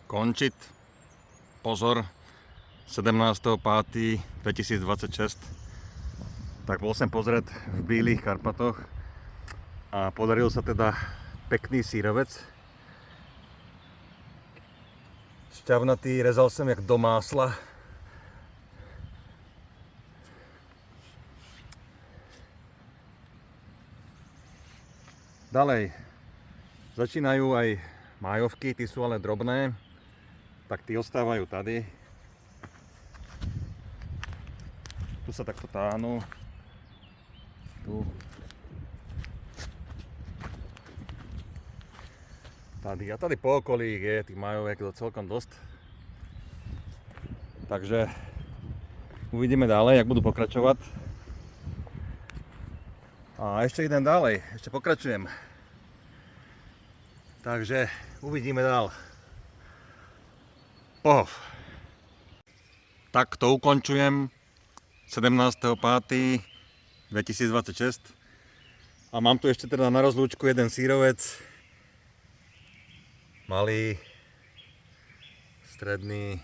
končiť. Pozor, 17.5.2026. Tak bol som pozrieť v Bílých Karpatoch a podaril sa teda pekný sírovec. Šťavnatý, rezal som jak do másla. Ďalej, začínajú aj májovky, tí sú ale drobné, tak tí ostávajú tady. Tu sa takto táhnu. Tu. Tady a tady po okolí je tých májovek celkom dosť. Takže uvidíme ďalej, jak budú pokračovať. A ešte idem ďalej, ešte pokračujem. Takže uvidíme dál. Pohov. Tak to ukončujem 17.5.2026 a mám tu ešte teda na rozlúčku jeden sírovec. Malý, stredný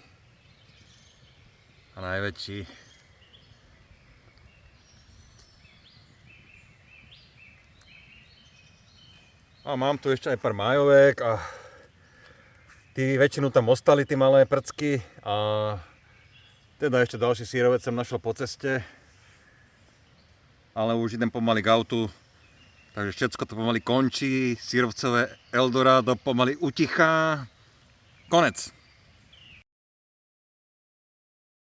a najväčší. A mám tu ešte aj pár májovek a tí väčšinu tam ostali, tí malé prcky, a teda ešte ďalší sírovec som našiel po ceste, ale už idem pomaly k autu, takže všetko to pomaly končí, sírovcové Eldorado pomaly utichá, konec.